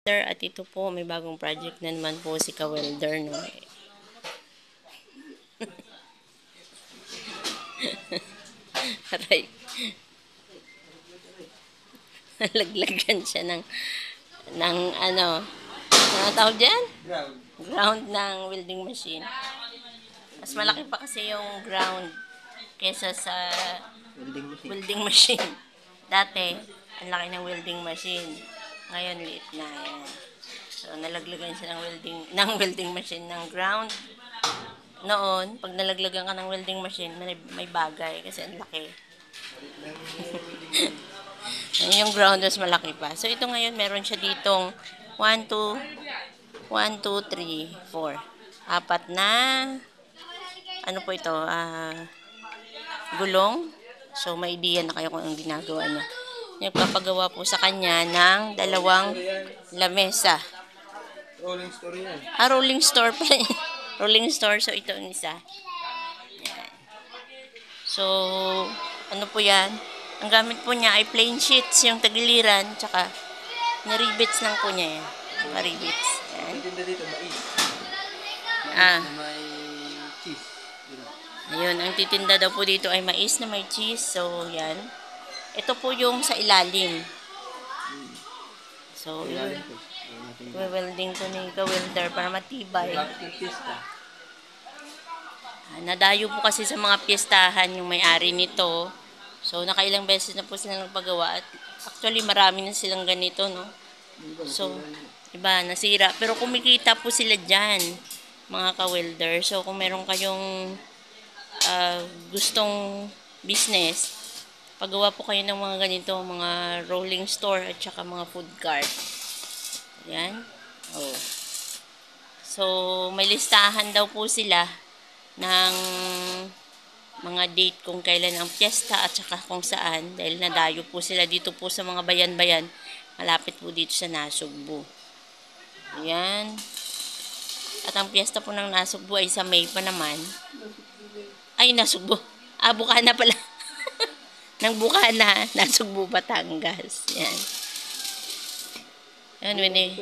At ito po, may bagong project na naman po si Ka-Welder, no? Aray. Nalaglagan siya ng ano tawag dyan? Ground ng welding machine. Mas malaki pa kasi yung ground kesa sa welding machine. Dati, ang laki ng welding machine. Ngayon, liit na. Yan. So, nalaglagan siya ng welding machine ng ground. Noon, pag nalaglagan ka ng welding machine, may bagay kasi ang laki. Yung ground mas malaki pa. So, ito ngayon, meron siya ditong 1, 2, 1, 2, 3, 4. Apat na, ano po ito, gulong. So, may idea na kayo kung anong ginagawa niya. Nagpapagawa po sa kanya ng dalawang lamesa. Rolling store yan. Rolling store pa rin. Rolling store. So, ito ang isa. Yan. So, ano po yan? Ang gamit po niya ay plain sheets, yung tagiliran, tsaka na-rivets lang po niya yan. Ma-rivets. Yan. Tinda dito, mais. Ah. Na may cheese. Ayun, ang titinda daw po dito ay mais na may cheese. So, yan. Ito po yung sa ilalim. So, yun. Welding ko ni Ka-Welder para matibay. Nadayo po kasi sa mga piyestahan yung may-ari nito. So, nakailang beses na po sila nagpagawa. At actually, marami na silang ganito, no? So, iba, nasira. Pero kumikita po sila dyan, mga Ka-Welder. So, kung meron kayong gustong business, pagawa po kayo ng mga ganito, mga rolling store at saka mga food cart. Ayan. Oh. So, may listahan daw po sila ng mga date kung kailan ang piyesta at saka kung saan, dahil nadayo po sila dito po sa mga bayan-bayan, malapit po dito sa Nasugbu. Ayan. At ang piyesta po ng Nasugbu ay sa May pa naman. Ay, Nasugbu. Bukana pala. Nang Bukana, Nasugbu, Batangas. Yan. Yan, Winnie.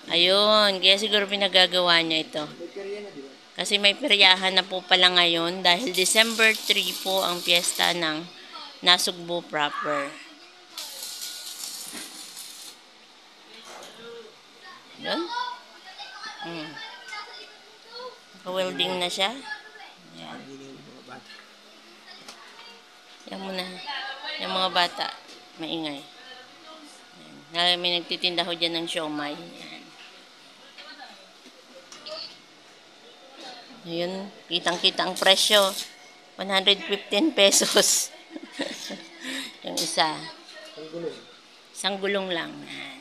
Ayun. Kaya siguro pinagagawa niya ito. Kasi may peryahan na po pala ngayon dahil December 3 po ang piyesta ng Nasugbu proper. Yun. Ka-welding na siya. Yan. Yan muna. Yung mga bata, maingay. Yan. May nagtitinda ho dyan ng siomay. Yan. Ayun, kitang-kita ang presyo. 115 pesos. Yung isa. Isang gulong lang. Yan.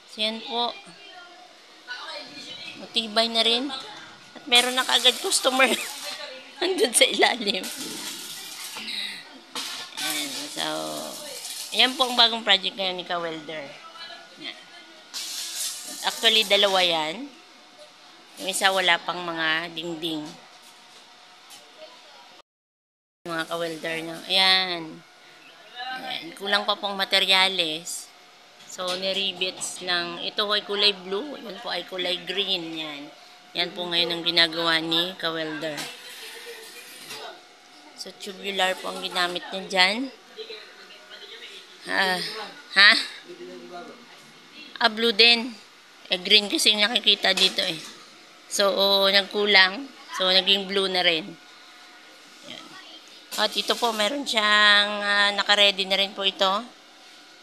So, yan po. Matibay na rin. At meron na kaagad customer. Andun sa ilalim. Ayan. So, ayan po ang bagong project ngayon ni Ka-Welder. Actually, dalawa yan. Yung isa wala pang mga dingding. Mga Ka-Welder niya. Ayan. Ayan. Kulang pa pong materyales. So, niribits ng, ito ay kulay blue, yan po ay kulay green, yan. Yan po ngayon ang ginagawa ni Ka-Welder. So, tubular po ang ginamit niya dyan. Blue din. Green kasi yung nakikita dito eh. So, nagkulang. So, naging blue na rin. Yan. At ito po, meron siyang, naka-ready na rin po ito.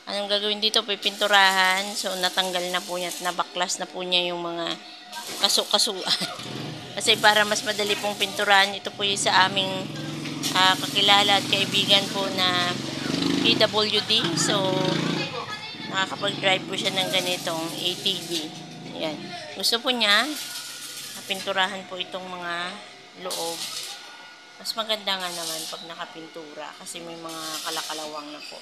Anong gagawin dito? Pipinturahan. So, natanggal na po niya at nabaklas na po niya yung mga kasu-kasuan. Kasi para mas madali pong pinturahan, ito po yung sa aming kakilala at kaibigan po na PWD. So, nakakapag-drive po siya ng ganitong ATV. Ayan. Gusto po niya, napinturahan po itong mga loob. Mas maganda nga naman pag nakapintura kasi may mga kalakalawang na po.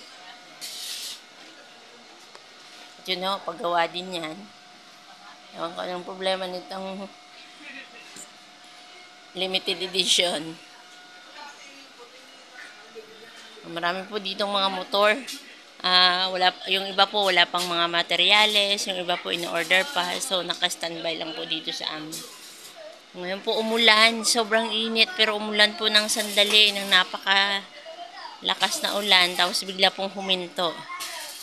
At yun o, paggawa din yan. Ewan ko anong problema nitong limited edition. Marami po ditong mga motor. Yung iba po wala pang mga materyales, yung iba po in-order pa. So naka-standby lang po dito sa amin. Ngayon po umulan, sobrang init pero umulan po ng sandali ng napaka lakas na ulan tapos bigla pong huminto.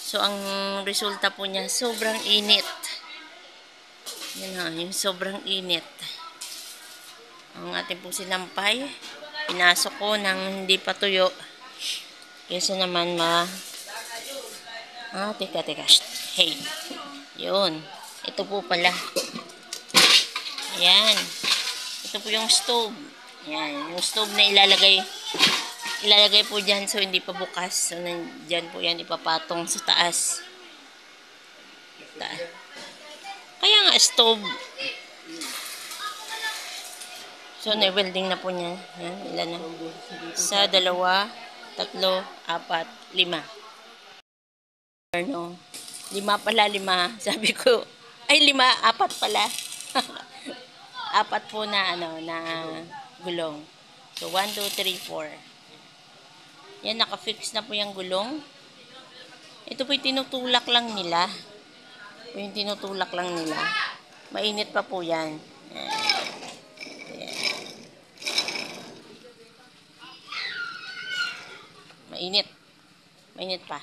So ang resulta po niya sobrang init. Yan ha, yung sobrang init. Ang ating pong sinampay, pinasok ko ng hindi pa tuyo. Kesa naman teka. Hey. Yun. Ito po pala. Ayan. Ito po yung stove. Ayan. Yung stove na ilalagay po dyan so hindi pa bukas. So, dyan po yan ipapatong sa taas. Kaya nga stove. So, na-welding na po niya. Ayan. Ilan na? Isa, dalawa, tatlo, apat, lima. No? Lima. Sabi ko, ay lima, apat pala. Apat po na gulong. So 1 2 3 4. Yan, naka-fix na po yung gulong. Ito po yung tinutulak lang nila. Mainit pa po yan. Ayan. Mainit pa.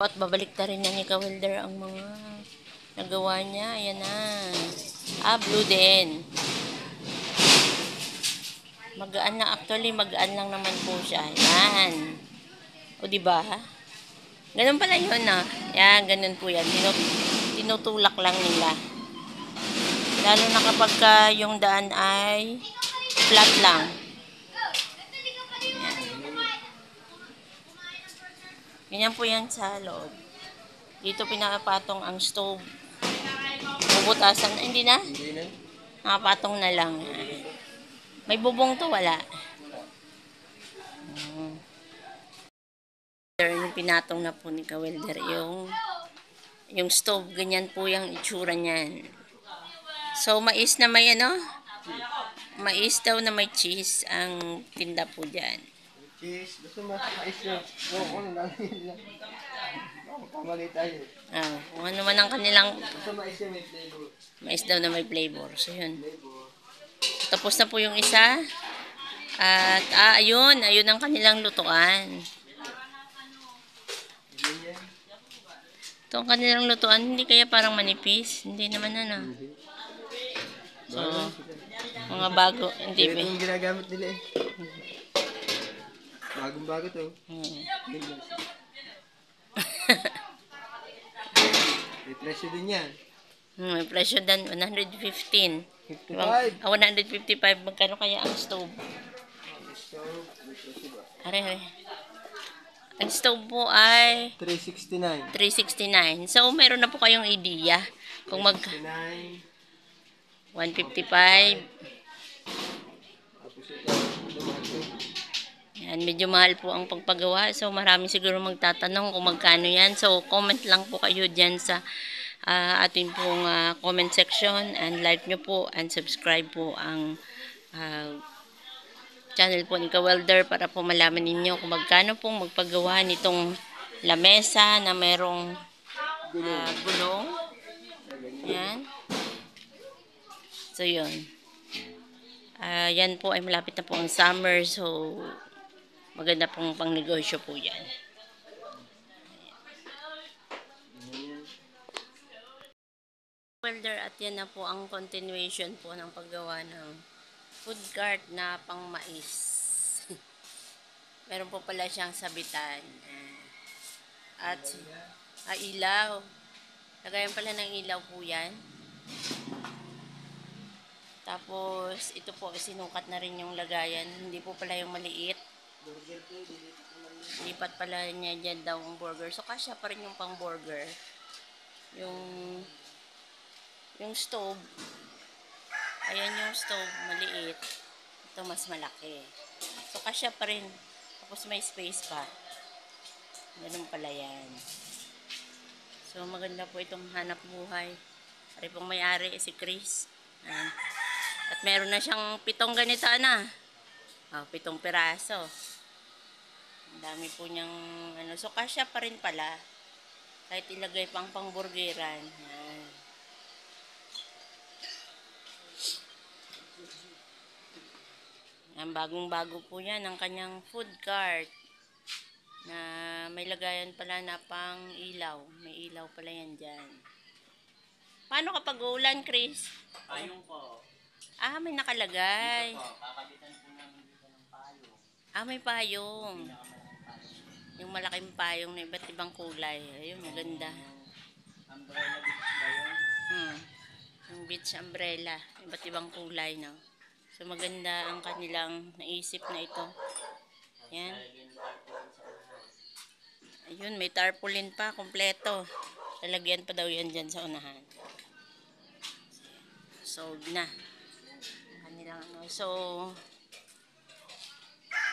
At babalik ta rin na ni Kawelder ang mga nagawa niya. Ayan na. Blue din. Magaan na. Actually, magaan lang naman po siya. Ayan. O, diba? Ganun pala yun, no? Yan, ganun po yan. Tinutulak lang nila. Lalo na kapag yung daan ay flat lang. Ganyan po yan sa loob. Dito pinapatong ang stove. Bubutasan. Hindi na? Hindi na. Nakapatong na lang. May bubong to, wala. Yung pinatong na po ni Kawelder. Yung stove, ganyan po yung itsura niyan. So, mais na may mais daw na may cheese ang tinda po dyan. Cheese. Gusto mo mais na. Oo, lang yun lang. Kamali tayo. Kung ano man ang kanilang Gusto mais na may flavor. mais daw na may flavor. So, yun. Tapos na po yung isa. At, ayun ang kanilang lutuan. Ito ang kanilang lutuan. Hindi kaya parang manipis? Hindi naman So, mga bago. Hindi Ito yung ginagamit nila eh. Bagong-bago to. May presyo din yan. May presyo din. 115. 55. 155. Magkano kaya ang stove? Are. Ang stove po ay 369. 369. So, meron na po kayong idea. Kung 369. 155. Yan, medyo mahal po ang pagpagawa. So, marami siguro magtatanong kung magkano yan. So, comment lang po kayo dyan sa ating pong comment section. And like nyo po and subscribe po ang channel po ni Kawelder para po malaman ninyo kung magkano pong magpagawa nitong lamesa na merong gulong. Yan. So, yun. Yan po ay malapit na po ang summer. So, maganda pong pang negosyo po yan. Welder, at yan na po ang continuation po ng paggawa ng food cart na pang mais. Meron po pala siyang sabitan. At ilaw. Lagayan pala ng ilaw po yan. Tapos, ito po, sinukat na rin yung lagayan. Hindi po pala yung maliit. Lipat pala niya dyan daw ang burger. So, kasya pa rin yung pang burger. Yung stove. Ayan yung stove, maliit. Ito mas malaki. So, kasya pa rin. Tapos may space pa. Ganun pala yan. So, maganda po itong hanap buhay. Ari pong may-ari, si Chris. At meron na siyang 7 ganito, Oh, 7 piraso. Ang dami po niyang ano. So, kasya pa rin pala. Kahit ilagay pang pangburgeran. Yan. Yan, bagong-bago po yan ang kanyang food cart. Na may lagayan pala na pang ilaw. May ilaw pala yan dyan. Paano kapag uulan, Chris? Payong po. Ah, may nakalagay. Dito po, kakabitan po namin dito ng payong. Ah, may payong. Pinakamalaking payong. Yung malaking payong na iba't ibang kulay. Ayun, maganda. Umbrella beach ba yun? Yung beach umbrella. Iba't ibang kulay, no? So, maganda ang kanilang naisip na ito. Yan. Ayun, may tarpaulin pa, kompleto. Lalagyan pa daw yan dyan sa unahan. Sold na. Kanilang ano. So,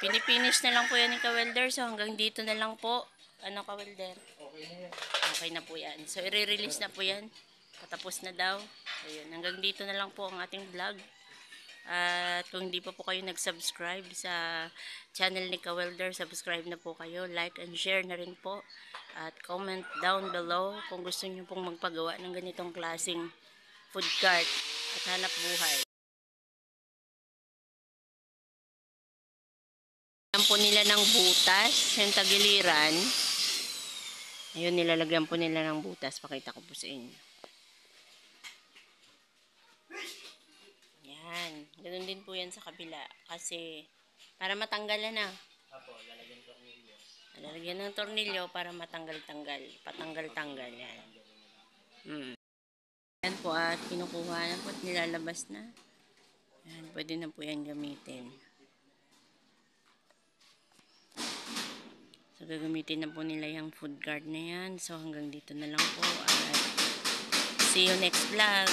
pinipinish na lang po yan ni Ka-Welder. So, hanggang dito na lang po. Ano, Ka-Welder? Okay na yan. Okay na po yan. So, i-release na po yan. Patapos na daw. Ayun, hanggang dito na lang po ang ating vlog. At kung hindi pa po kayo nag-subscribe sa channel ni Ka-Welder, subscribe na po kayo. Like and share na rin po. At comment down below kung gusto niyo pong magpagawa ng ganitong klaseng food cart at hanap buhay. Nilagyan po nila ng butas, yung tagiliran. Ayun, nilalagyan po nila ng butas. Pakita ko po sa inyo. Yan. Ganun din po yan sa kabila. Kasi, para matanggalan na. Apo, lalagyan ko nilyo. Lalagyan ng tornilyo para matanggal-tanggal. Patanggal-tanggal. Yan. Yan po at kinukuha na po at nilalabas na. Yan. Pwede na po yan gamitin. So, gagamitin na po nila yung food cart na yan. So, hanggang dito na lang po. At see you next vlog.